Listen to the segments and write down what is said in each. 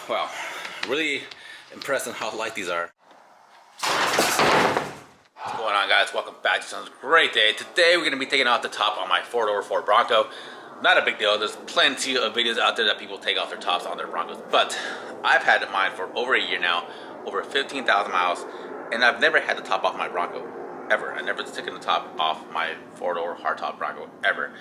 Wow, really impressed on how light these are. What's going on, guys? Welcome back to another great day. Today we're going to be taking off the top on my 4-door Ford Bronco. Not a big deal. There's plenty of videos out there that people take off their tops on their Broncos, but I've had mine for over a year now, over 15,000 miles, and I've never had the top off my Bronco ever. I never taken the top off my 4-door hardtop Bronco ever.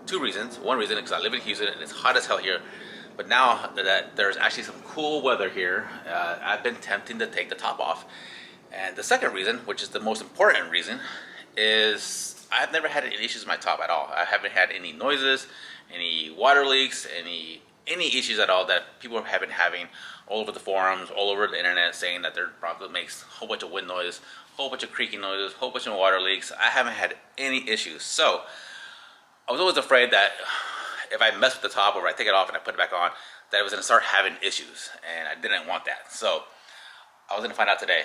Two reasons. One reason is because I live in Houston and it's hot as hell here. But now that there's actually some cool weather here, I've been tempting to take the top off. And the second reason, which is the most important reason, is I've never had any issues with my top at all. I haven't had any noises, any water leaks, any issues at all that people have been having all over the forums, all over the internet, saying that their Bronco makes a whole bunch of wind noise, a whole bunch of creaking noises, a whole bunch of water leaks. I haven't had any issues. So I was always afraid that if I mess with the top or if I take it off and I put it back on, that it was going to start having issues, and I didn't want that. So I was going to find out today,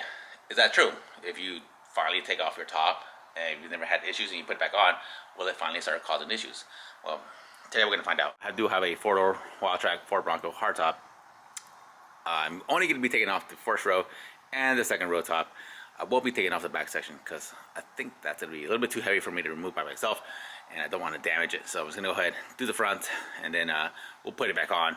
is that true? If you finally take off your top and you've never had issues and you put it back on, will it finally start causing issues? Well, today we're going to find out. I do have a 4-door Wild Track Ford Bronco hardtop. I'm only going to be taking off the first row and the second row top. I won't be taking off the back section because I think that's going to be a little bit too heavy for me to remove by myself, and I don't want to damage it. So I'm just going to go ahead, do the front, and then we'll put it back on.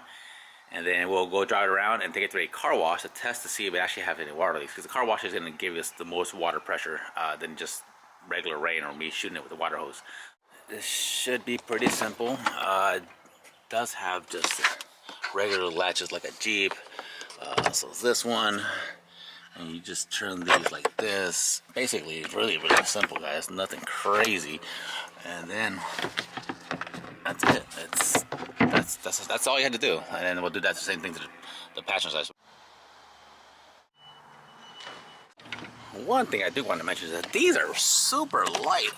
And then we'll go drive it around and take it to a car wash to test to see if it actually has any water leaks. Because the car wash is going to give us the most water pressure than just regular rain or me shooting it with a water hose. This should be pretty simple. It does have just regular latches like a Jeep. So it's this one. And you just turn these like this. Basically, it's really simple, guys. Nothing crazy. And then that's it. That's all you had to do. And then we'll do that the same thing to the passenger side. One thing I do want to mention is that these are super light.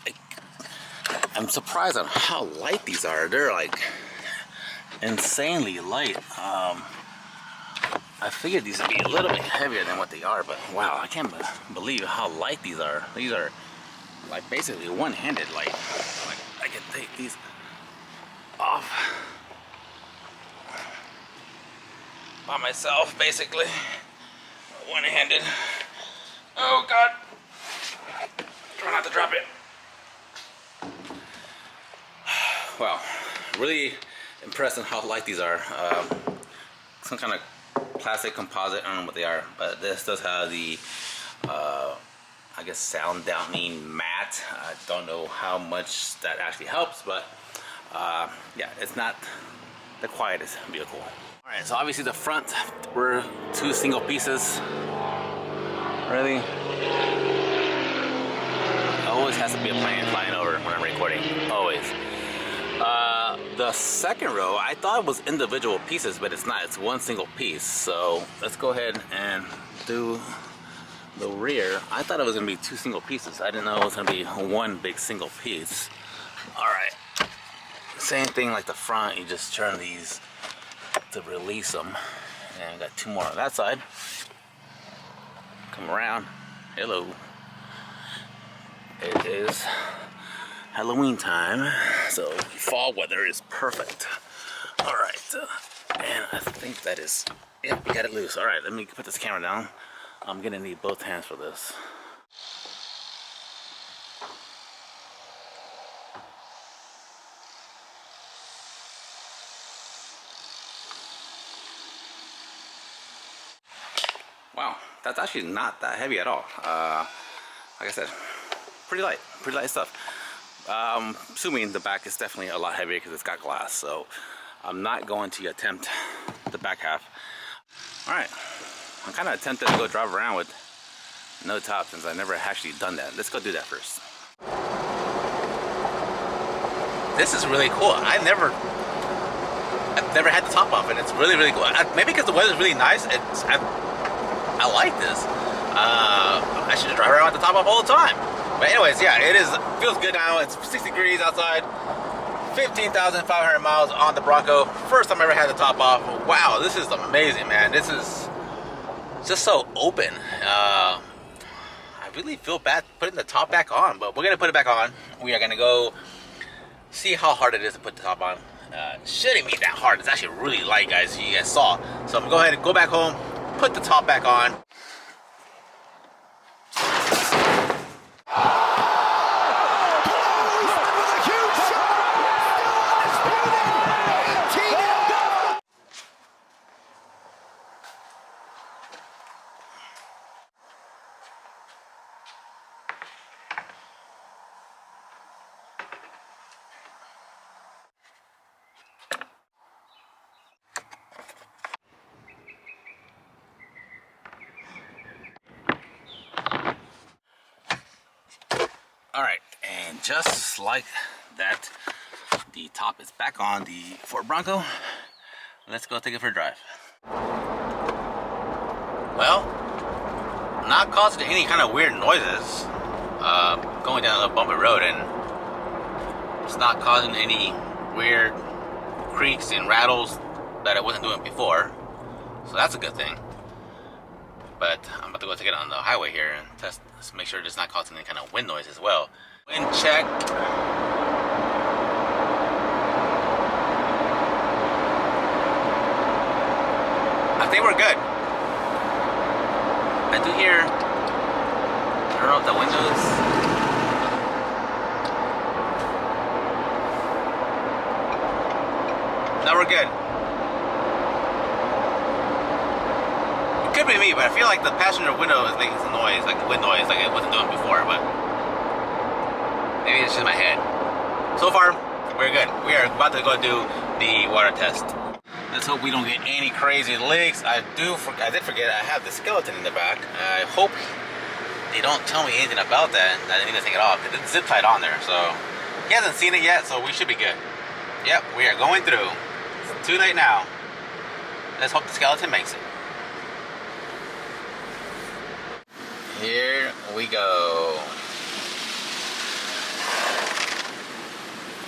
I'm surprised on how light these are. They're like insanely light. I figured these would be a little bit heavier than what they are, but wow, I can't believe how light these are. These are like basically one-handed light. Like I can take these off by myself, basically, one-handed. Oh God! Try not to drop it. Wow, really impressed on how light these are. Some kind of plastic composite, I don't know what they are, but this does have the I guess sound dampening mat. I don't know how much that actually helps, but yeah, it's not the quietest vehicle. Alright, so obviously the front were two single pieces. Really? Always has to be a plane flying over when I'm recording, always. The second row, I thought it was individual pieces, but it's not. It's one single piece. So let's go ahead and do the rear. I thought it was going to be two single pieces. I didn't know it was going to be one big single piece. Alright. Same thing like the front. You just turn these to release them. And I got two more on that side. Come around. Hello. It is Halloween time, so fall weather is perfect. Alright, and I think that is, yep, we got it loose. Alright, let me put this camera down. I'm gonna need both hands for this. Wow, that's actually not that heavy at all. Like I said, pretty light stuff. Assuming the back is definitely a lot heavier because it's got glass, so I'm not going to attempt the back half. Alright, I'm kind of tempted to go drive around with no top since I've never actually done that. Let's go do that first. This is really cool. I've never had the top off, and it's really cool. Maybe because the weather's really nice. I like this. I should just drive around with the top off all the time. But anyways, yeah, feels good now. It's 60 degrees outside. 15,500 miles on the Bronco. First time I ever had the top off. Wow, this is amazing, man. This is just so open. I really feel bad putting the top back on, but we're gonna put it back on. We are gonna go see how hard it is to put the top on, shouldn't be that hard. It's actually really light, guys, you guys saw. So I'm gonna go ahead and go back home, put the top back on. Alright, and just like that, the top is back on the Ford Bronco. Let's go take it for a drive. Well, not causing any kind of weird noises going down the bumpy road, and it's not causing any weird creaks and rattles that I wasn't doing before. So that's a good thing. But I'm about to go take it on the highway here and test, make sure it's not causing any kind of wind noise as well. Wind check. I think we're good. I do hear, I don't know if the windows. No, we're good. Could be me, but I feel like the passenger window is making some noise, like wind noise, like it wasn't doing before, but maybe it's just my head. So far, we're good. We are about to go do the water test. Let's hope we don't get any crazy leaks. I did forget I have the skeleton in the back. I hope they don't tell me anything about that. I didn't even take it off. It's zip tied on there, so he hasn't seen it yet, so we should be good. Yep, we are going through. It's too late now. Let's hope the skeleton makes it. Here we go.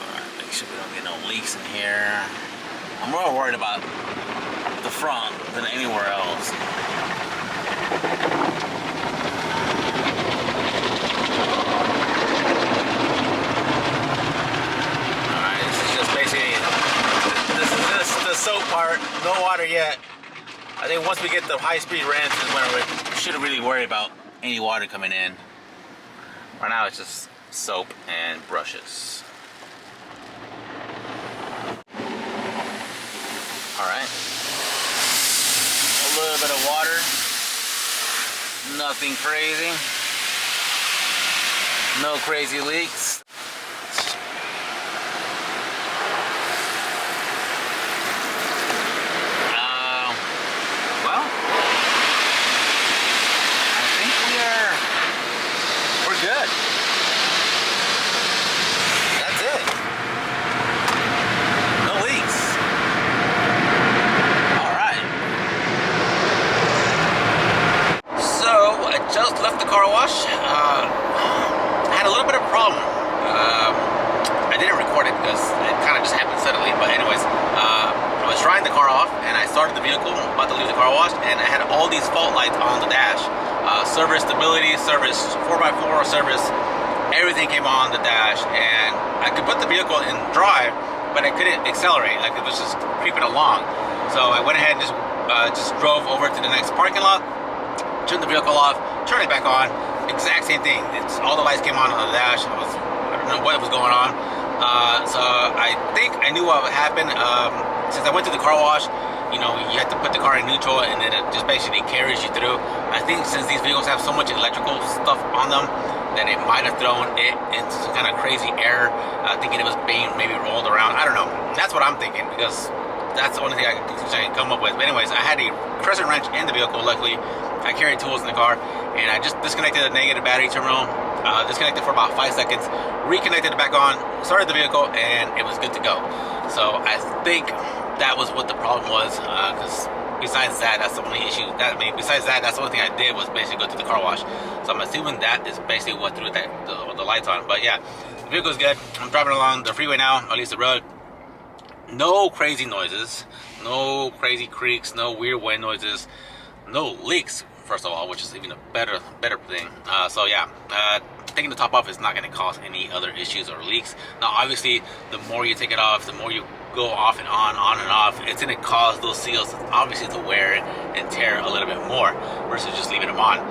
Alright, make sure we don't get no leaks in here. I'm more worried about the front than anywhere else. Alright, this is just basically, this is just the soap part, no water yet. I think once we get the high-speed rinse is when we shouldn't really worry about any water coming in. Right now it's just soap and brushes. Alright. A little bit of water. Nothing crazy. No crazy leaks. Good. That's it. No leaks. Alright. So, I just left the car wash. I had a little bit of a problem. I didn't record it because it kind of just happened suddenly. But anyways, I was drying the car off and I started the vehicle, about to leave the car wash, and I had all these fault lights on the dash. Service stability, service 4x4, service, everything came on the dash, and I could put the vehicle in drive, but I couldn't accelerate, like it was just creeping along. So I went ahead and just drove over to the next parking lot, turned the vehicle off, turned it back on, exact same thing. All the lights came on the dash. I don't know what was going on. So I think I knew what would happen. Since I went to the car wash, you know, you have to put the car in neutral and then it just basically carries you through. I think since these vehicles have so much electrical stuff on them, that it might have thrown it into some kind of crazy error, thinking it was being maybe rolled around. I don't know. That's what I'm thinking, because that's the only thing I can come up with. But anyways, I had a crescent wrench in the vehicle, luckily. I carried tools in the car, and I just disconnected the negative battery terminal, disconnected for about 5 seconds, reconnected it back on, started the vehicle, and it was good to go. So I think that was what the problem was, because besides that, that's the only issue. Besides that, that's the only thing I did was basically go to the car wash. So I'm assuming that is basically what threw the lights on. But yeah, the vehicle's good. I'm driving along the freeway now, at least the road. No crazy noises, no crazy creaks, no weird wind noises, no leaks, first of all, which is even a better thing. So yeah, taking the top off is not going to cause any other issues or leaks. Now obviously, the more you take it off, the more you go off and on and off, it's going to cause those seals obviously to wear and tear a little bit more versus just leaving them on.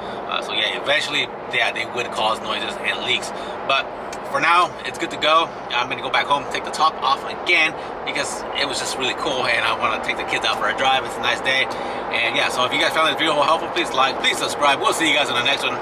So yeah, eventually, yeah, they would cause noises and leaks. But for now, it's good to go. I'm going to go back home, take the top off again because it was just really cool and I want to take the kids out for a drive. It's a nice day. And yeah, so if you guys found this video helpful, please like, please subscribe. We'll see you guys in the next one.